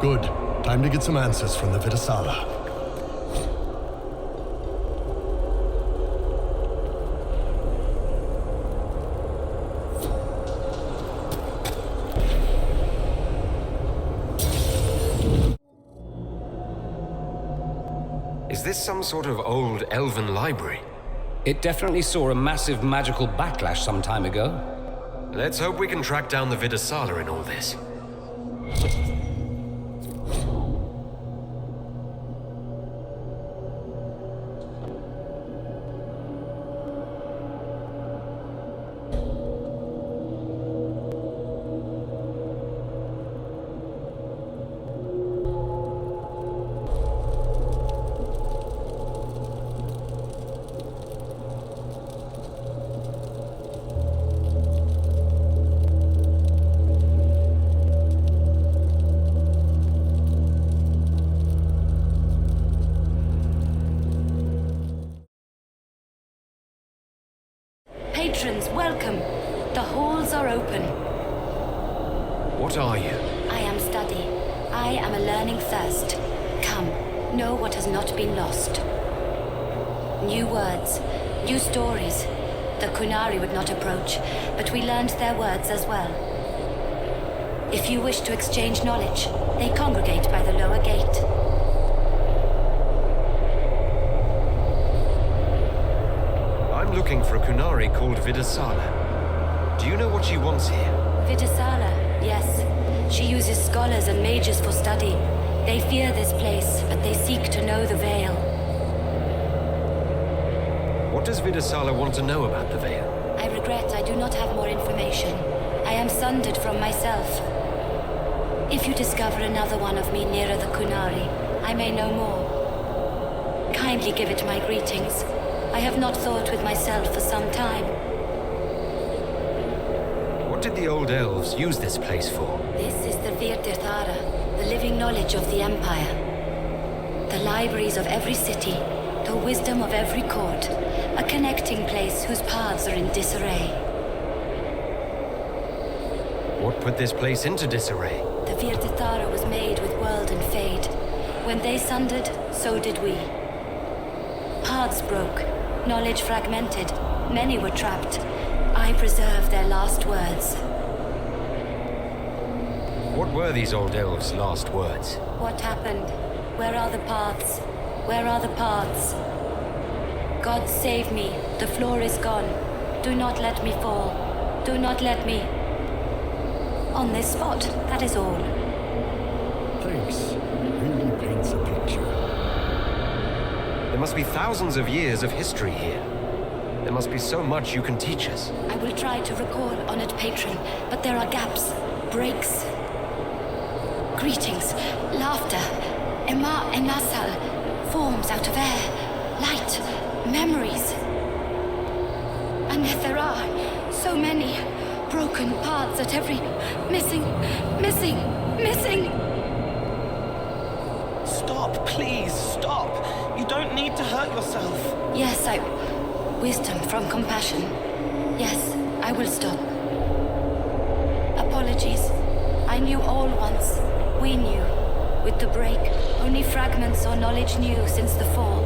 Good. Time to get some answers from the Vidasala. Is this some sort of old elven library? It definitely saw a massive magical backlash some time ago. Let's hope we can track down the Vidasala in all this. Patrons, welcome. The halls are open. What are you? I am study. I am a learning thirst. Come, know what has not been lost. New words, new stories. The Kunari would not approach, but we learned their words as well. If you wish to exchange knowledge, they congregate by the lower gate. I'm looking for a Kunari called Vidasala. Do you know what she wants here? Vidasala, yes. She uses scholars and mages for study. They fear this place, but they seek to know the Veil. What does Vidasala want to know about the Veil? I regret I do not have more information. I am sundered from myself. If you discover another one of me nearer the Kunari, I may know more. Kindly give it my greetings. I have not thought with myself for some time. What did the old elves use this place for? This is the Virtirthara, the living knowledge of the Empire. The libraries of every city, the wisdom of every court, a connecting place whose paths are in disarray. What put this place into disarray? The Virtirthara was made with world and fade. When they sundered, so did we. Paths broke, knowledge fragmented, many were trapped. I preserved their last words. What were these old elves' last words? What happened? Where are the paths? Where are the paths? God save me, the floor is gone. Do not let me fall. Do not let me... On this spot, that is all. Thanks. Really paints a picture. There must be thousands of years of history here. There must be so much you can teach us. I will try to recall, honored patron, but there are gaps, breaks. Greetings, laughter, Ema Enasal, forms out of air, light, memories. And yet there are so many broken paths at every... Missing. Stop, please, stop. You don't need to hurt yourself. Yes, wisdom from compassion. Yes, I will stop. Apologies. I knew all once. We knew. With the break, only fragments or knowledge new since the fall.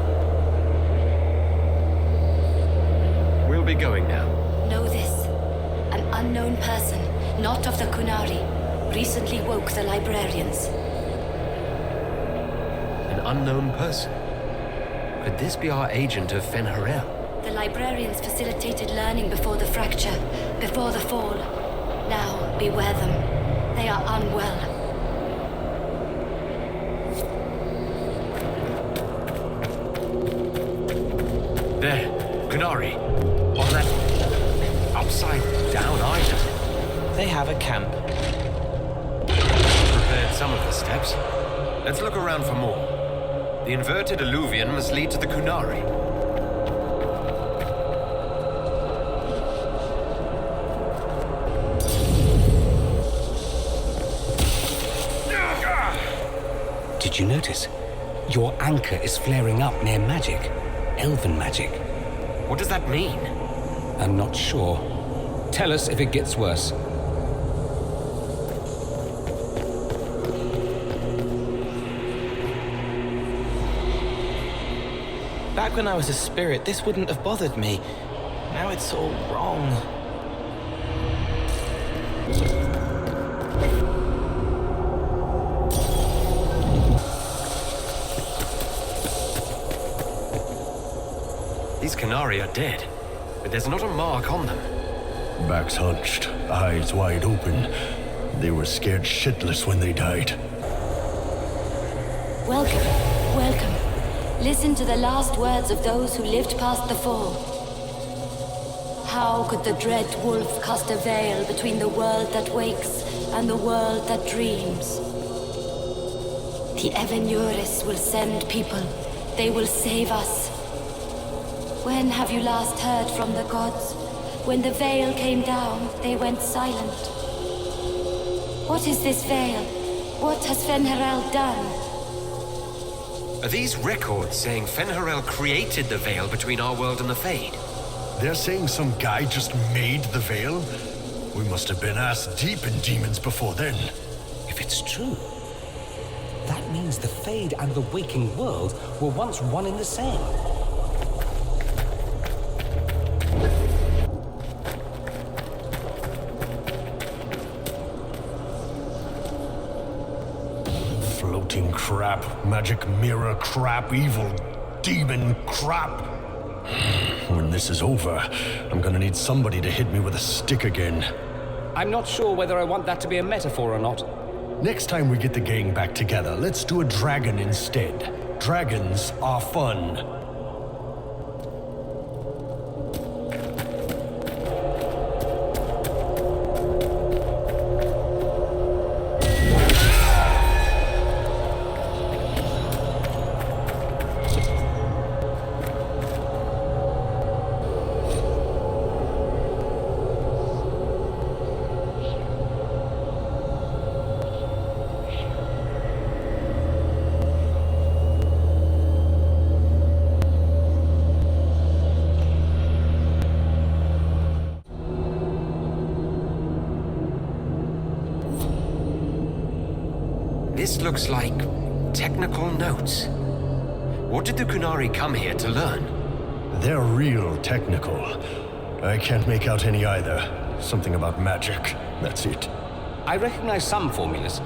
We'll be going now. Know this. An unknown person, not of the Kunari, recently woke the librarians. An unknown person? Could this be our agent of Fen'Harel? The librarians facilitated learning before the fracture, before the fall. Now, beware them. They are unwell. There, Kunari. On that upside down island. They have a camp. Prepared some of the steps. Let's look around for more. The inverted alluvion must lead to the Kunari. Did you notice? Your anchor is flaring up near magic. Elven magic. What does that mean? I'm not sure. Tell us if it gets worse. Back when I was a spirit, this wouldn't have bothered me. Now it's all wrong. These Qunari are dead, but there's not a mark on them. Backs hunched, eyes wide open. They were scared shitless when they died. Welcome, welcome. Listen to the last words of those who lived past the fall. How could the dread wolf cast a veil between the world that wakes and the world that dreams? The Evenuris will send people. They will save us. When have you last heard from the gods? When the veil came down, they went silent. What is this veil? What has Fen'Harel done? Are these records saying Fen'Harel created the veil between our world and the Fade? They're saying some guy just made the veil? We must have been ass deep in demons before then. If it's true, that means the Fade and the waking world were once one in the same. Floating crap, magic mirror crap, evil demon crap. When this is over, I'm gonna need somebody to hit me with a stick again. I'm not sure whether I want that to be a metaphor or not. Next time we get the gang back together, let's do a dragon instead. Dragons are fun. This looks like technical notes. What did the Qunari come here to learn? They're real technical. I can't make out any either. Something about magic. That's it. I recognize some formulas.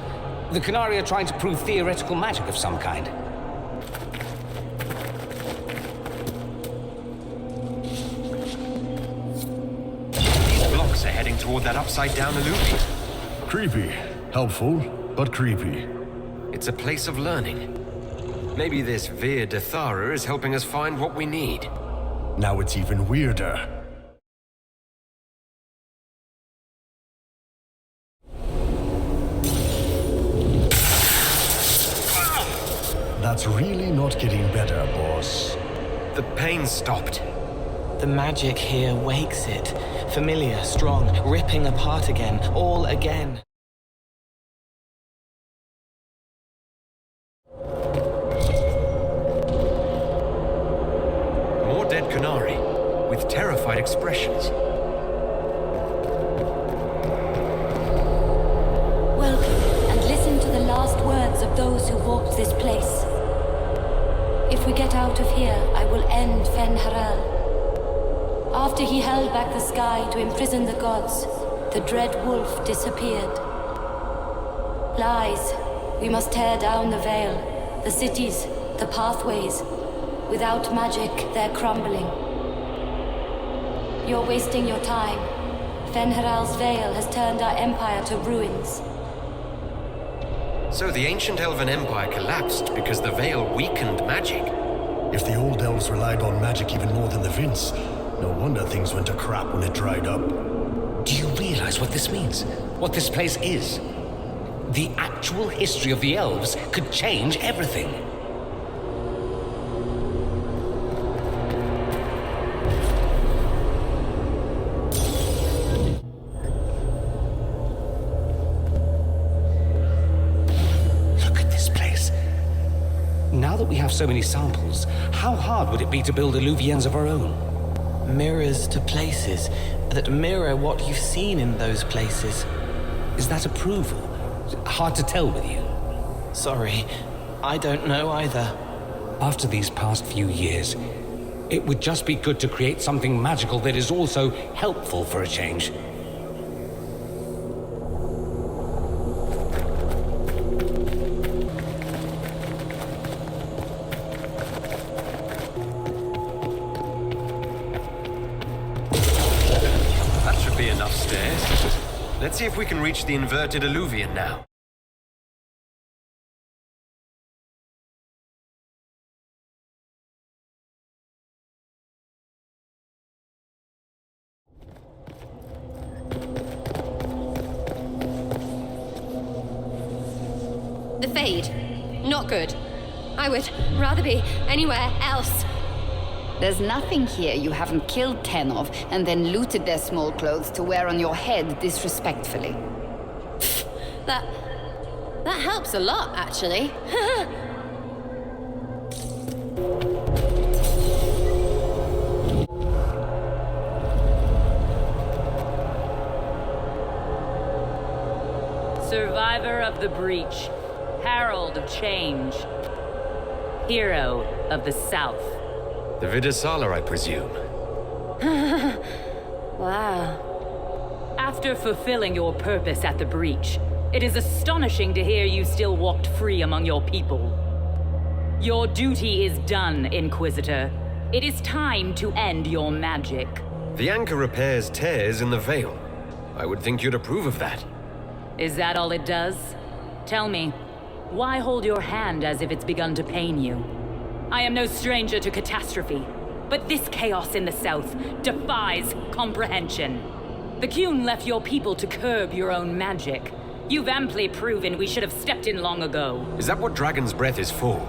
The Qunari are trying to prove theoretical magic of some kind. These blocks are heading toward that upside-down illusion. Creepy. Helpful, but creepy. It's a place of learning. Maybe this Vir Dethara is helping us find what we need. Now it's even weirder. That's really not getting better, boss. The pain stopped. The magic here wakes it. Familiar, strong, ripping apart again, all again. More dead Qunari, with terrified expressions. Welcome, and listen to the last words of those who walked this place. If we get out of here, I will end Fen'Harel. After he held back the sky to imprison the gods, the dread wolf disappeared. Lies. We must tear down the veil, the cities, the pathways. Without magic, they're crumbling. You're wasting your time. Fen'Harel's veil has turned our empire to ruins. So the ancient Elven Empire collapsed because the veil weakened magic. If the old elves relied on magic even more than the Vince, no wonder things went to crap when it dried up. Do you realize what this means? What this place is? The actual history of the elves could change everything. Look at this place. Now that we have so many samples, how hard would it be to build Illuvians of our own? Mirrors to places that mirror what you've seen in those places. Is that approval? Hard to tell with you. Sorry, I don't know either. After these past few years, It would just be good to create something magical that is also helpful for a change. That should be enough stairs. Let's see if we can reach the inverted alluvion now. The Fade. Not good. I would rather be anywhere else. There's nothing here you haven't killed 10 of and then looted their small clothes to wear on your head disrespectfully. That helps a lot, actually. Survivor of the Breach. Herald of Change. Hero of the South. The Vidasala, I presume. Wow. After fulfilling your purpose at the Breach, it is astonishing to hear you still walked free among your people. Your duty is done, Inquisitor. It is time to end your magic. The anchor repairs tears in the veil. I would think you'd approve of that. Is that all it does? Tell me, why hold your hand as if it's begun to pain you? I am no stranger to catastrophe, but this chaos in the South defies comprehension. The Qun left your people to curb your own magic. You've amply proven we should have stepped in long ago. Is that what Dragon's Breath is for?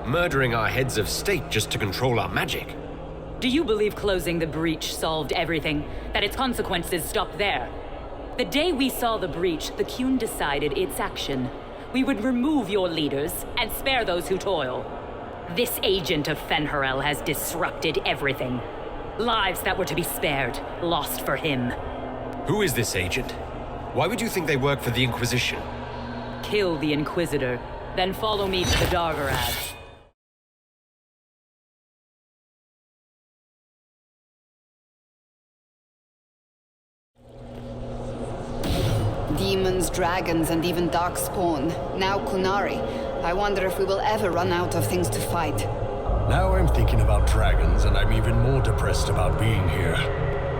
Murdering our heads of state just to control our magic? Do you believe closing the breach solved everything? That its consequences stopped there? The day we saw the breach, the Qun decided its action. We would remove your leaders and spare those who toil. This agent of Fen'Harel has disrupted everything. Lives that were to be spared, lost for him. Who is this agent? Why would you think they work for the Inquisition? Kill the Inquisitor, then follow me to the Darvarad. Demons, dragons, and even darkspawn. Now Kunari. I wonder if we will ever run out of things to fight. Now I'm thinking about dragons, and I'm even more depressed about being here.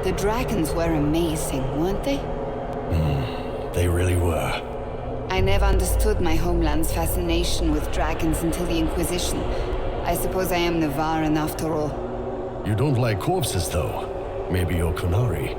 The dragons were amazing, weren't they? They really were. I never understood my homeland's fascination with dragons until the Inquisition. I suppose I am Navaran after all. You don't like corpses, though. Maybe you're Kunari.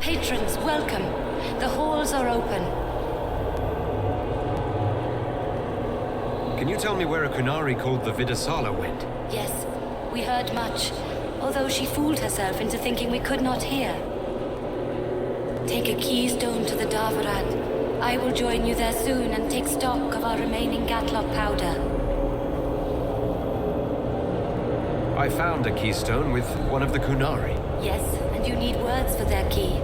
Patrons, welcome. The halls are open. Can you tell me where a Kunari called the Vidasala went? Yes, we heard much, although she fooled herself into thinking we could not hear. Take a keystone to the Darvarad. I will join you there soon and take stock of our remaining Gatlock powder. I found a keystone with one of the Kunari. Yes, and you need words for their key.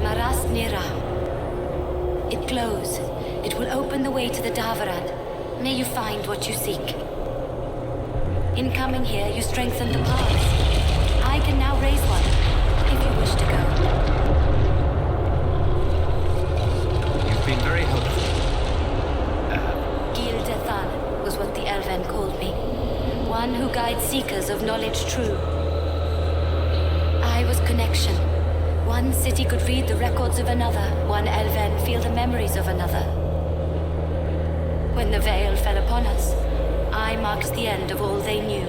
Maras Nira. It glows. It will open the way to the Darvarad. May you find what you seek. In coming here, you strengthened the paths. I can now raise one, if you wish to go. You've been very helpful. Gildethal was what the Elven called me. One who guides seekers of knowledge true. I was connection. One city could read the records of another. One Elven feel the memories of another. When the veil fell upon us, I marked the end of all they knew.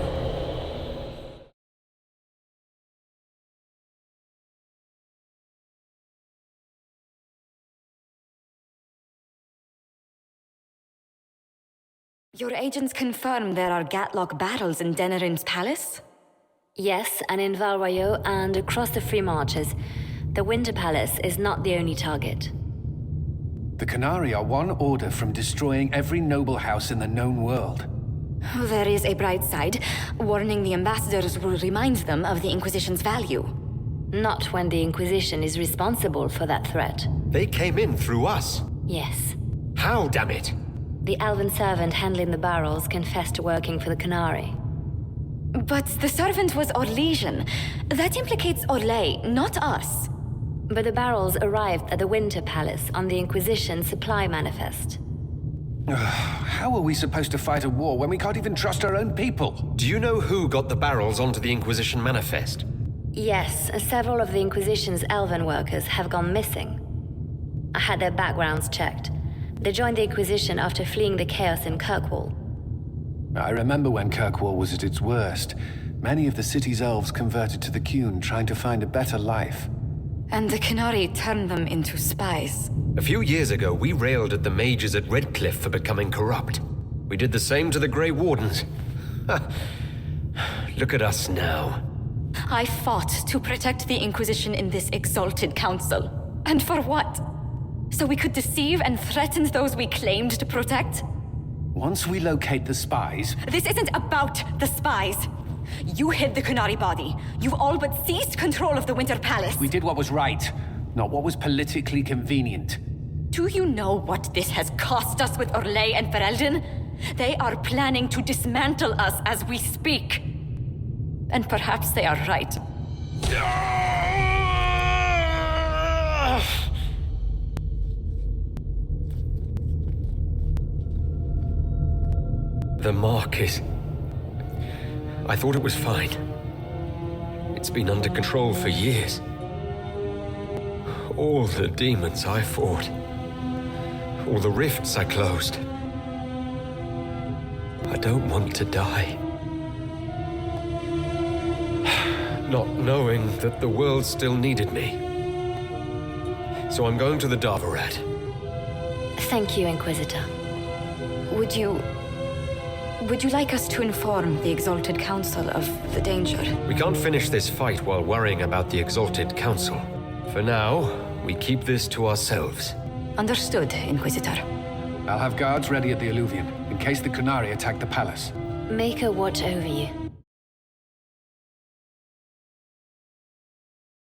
Your agents confirm there are Gatlock battles in Denerim's palace? Yes, and in Val Royeaux and across the Free Marches. The Winter Palace is not the only target. The Qunari are one order from destroying every noble house in the known world. There is a bright side. Warning the ambassadors will remind them of the Inquisition's value. Not when the Inquisition is responsible for that threat. They came in through us. Yes. How, damn it? The elven servant handling the barrels confessed to working for the Qunari. But the servant was Orlesian. That implicates Orlais, not us. But the barrels arrived at the Winter Palace on the Inquisition supply manifest. How are we supposed to fight a war when we can't even trust our own people? Do you know who got the barrels onto the Inquisition manifest? Yes, several of the Inquisition's elven workers have gone missing. I had their backgrounds checked. They joined the Inquisition after fleeing the chaos in Kirkwall. I remember when Kirkwall was at its worst. Many of the city's elves converted to the Qun, trying to find a better life. And the Qunari turned them into spies. A few years ago, we railed at the mages at Redcliffe for becoming corrupt. We did the same to the Grey Wardens. Look at us now. I fought to protect the Inquisition in this exalted council. And for what? So we could deceive and threaten those we claimed to protect? Once we locate the spies... This isn't about the spies. You hid the Qunari body. You've all but seized control of the Winter Palace. We did what was right, not what was politically convenient. Do you know what this has cost us with Orlais and Ferelden? They are planning to dismantle us as we speak. And perhaps they are right. The mark is... I thought it was fine. It's been under control for years. All the demons I fought. All the rifts I closed. I don't want to die. Not knowing that the world still needed me. So I'm going to the Davarat. Thank you, Inquisitor. Would you like us to inform the Exalted Council of the danger? We can't finish this fight while worrying about the Exalted Council. For now, we keep this to ourselves. Understood, Inquisitor. I'll have guards ready at the Alluvion, in case the Qunari attack the palace. Make her watch over you.